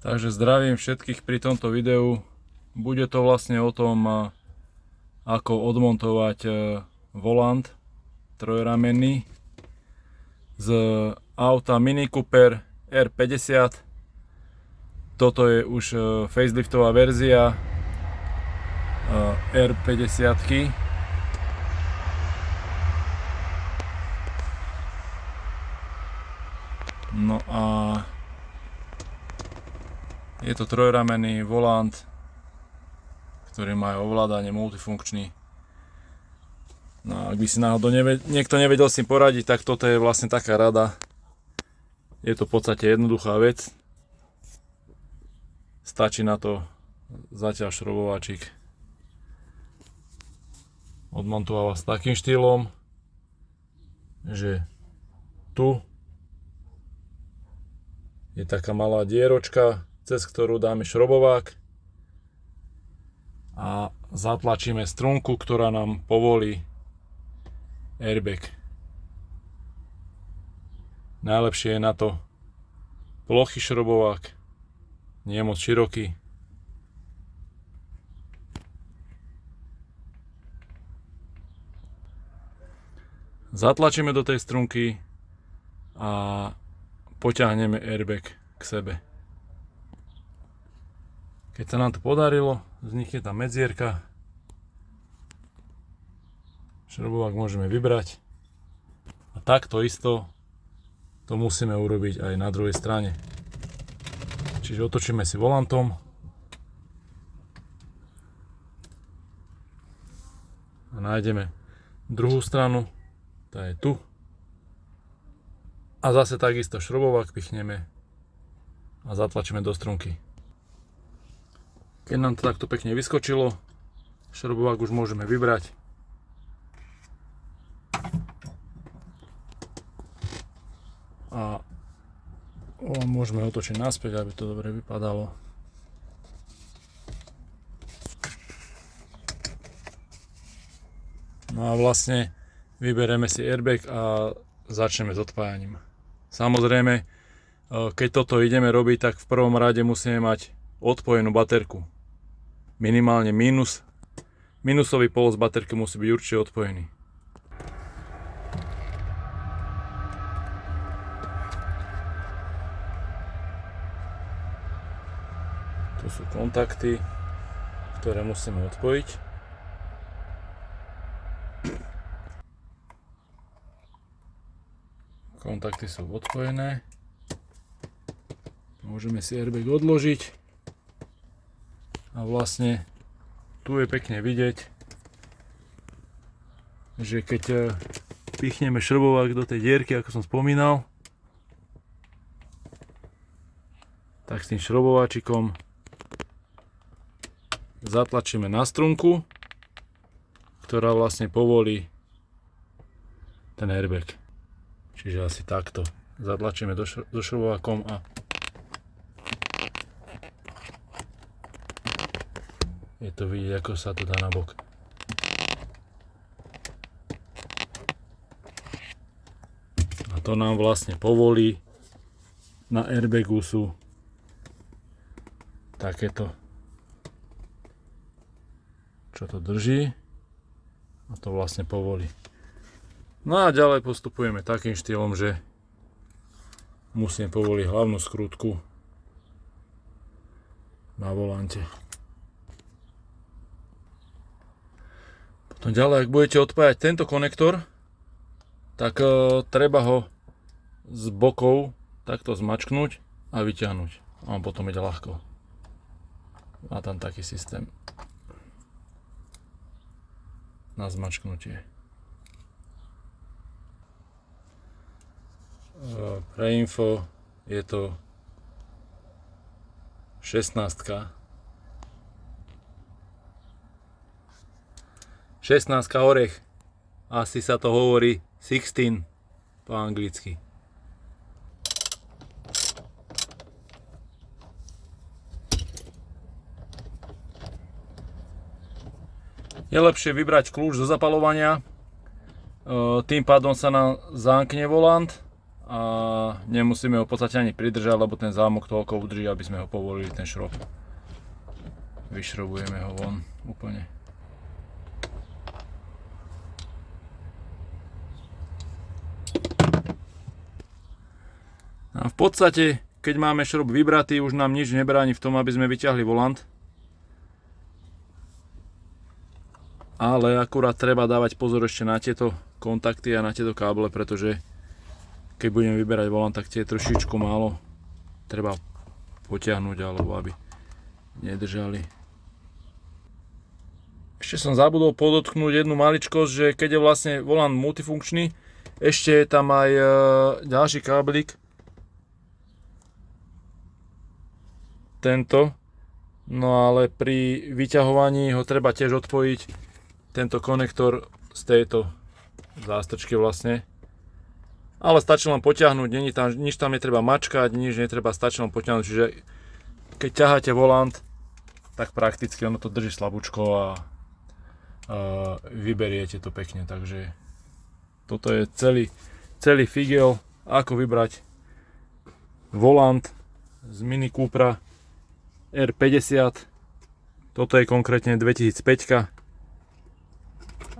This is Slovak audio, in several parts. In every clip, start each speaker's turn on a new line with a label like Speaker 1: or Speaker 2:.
Speaker 1: Takže zdravím všetkých pri tomto videu. Bude to vlastne o tom, ako odmontovať volant trojramenný z auta Mini Cooper R50. Toto je už faceliftová verzia R50. No a je to trojramenný volant, ktorý má ovládanie multifunkčný. No a ak by si náhodou niekto nevedel si poradiť, tak toto je vlastne taká rada. Je to v podstate jednoduchá vec. Stačí na to zatiaľ šrobovačík. Odmontováva s takým štýlom, že tu je taká malá dieročka, cez ktorú dáme šrobovák a zatlačíme strunku, ktorá nám povolí airbag. Najlepšie je na to plochý šrobovák, nie moc široký. Zatlačíme do tej strunky a poťahneme airbag k sebe. Keď sa nám to podarilo, vznikne tam medzierka. Šrobovák môžeme vybrať. A takto isto to musíme urobiť aj na druhej strane. Čiže otočíme si volantom. A nájdeme druhú stranu. Tá je tu. A zase takisto šrobovák pichneme a zatlačíme do strunky. Keď nám to takto pekne vyskočilo, šrobovák už môžeme vybrať. A môžeme otočiť naspäť, aby to dobre vypadalo. No a vlastne vyberieme si airbag a začneme s odpájaním. Samozrejme, keď toto ideme robiť, tak v prvom rade musíme mať odpojenú baterku. Minimálne minusový pól z baterky musí byť určite odpojený. Tu sú kontakty, ktoré musíme odpojiť. Kontakty sú odpojené. Môžeme si airbag odložiť. A vlastne tu je pekne vidieť, že keď pichneme šrobovák do tej dierky, ako som spomínal, tak s tým šrobováčikom zatlačíme na strunku, ktorá vlastne povolí ten airbag. Čiže asi takto. Zatlačíme do šrobovákom a je to vidieť, ako sa to dá na bok. A to nám vlastne povolí. Na airbagu sú takéto, čo to drží. A to vlastne povolí. No a ďalej postupujeme takým štýlom, že musíme povoliť hlavnú skrutku na volante. Potom ďalej, ak budete odpájať tento konektor, tak treba ho z bokov takto zmačknúť a vyťahnuť. A on potom ide ľahko. Má tam taký systém na zmačknutie. Pre info je to 16. 16 orech. Asi sa to hovorí 16 po anglicky. Je lepšie vybrať kľúč zo zapaľovania. Tým pádom sa nám zamkne volant a nemusíme ho v podstate ani pridržať, lebo ten zámok toľko udrží, aby sme ho povolili ten šrob. Vyšrobujeme ho von úplne. A v podstate, keď máme šrob vybratý, už nám nič nebráni v tom, aby sme vyťahli volant. Ale akurát treba dávať pozor ešte na tieto kontakty a na tieto káble, pretože keď budeme vyberať volant, tak tie trošičku málo treba potiahnuť, alebo aby nedržali. Ešte som zabudol podotknúť jednu maličkosť, že keď je vlastne volant multifunkčný, ešte je tam aj ďalší káblik. Tento. No ale pri vyťahovaní ho treba tiež odpojiť, tento konektor z tejto zástrčky vlastne. Ale stačí len potiahnuť, nič tam netreba mačkať, nič netreba, stačí len potiahnuť. Čiže keď ťaháte volant, tak prakticky ono to drží slabúčko a vyberiete to pekne. Takže toto je celý figel, ako vybrať volant z Mini Coopera R50. Toto je konkrétne 2005,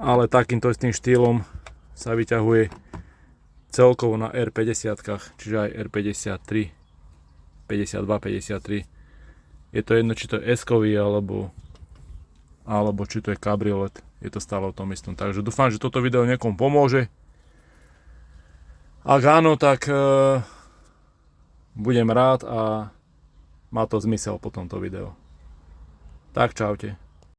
Speaker 1: ale takýmto istým štýlom sa vyťahuje celkovo na R50, čiže aj R53, 52, 53. Je to jedno, či to je S-kový, alebo či to je kabriolet. Je to stále o tom istom. Takže dúfam, že toto video niekomu pomôže. Ak áno, tak budem rád a má to zmysel po tomto videu. Tak čaute.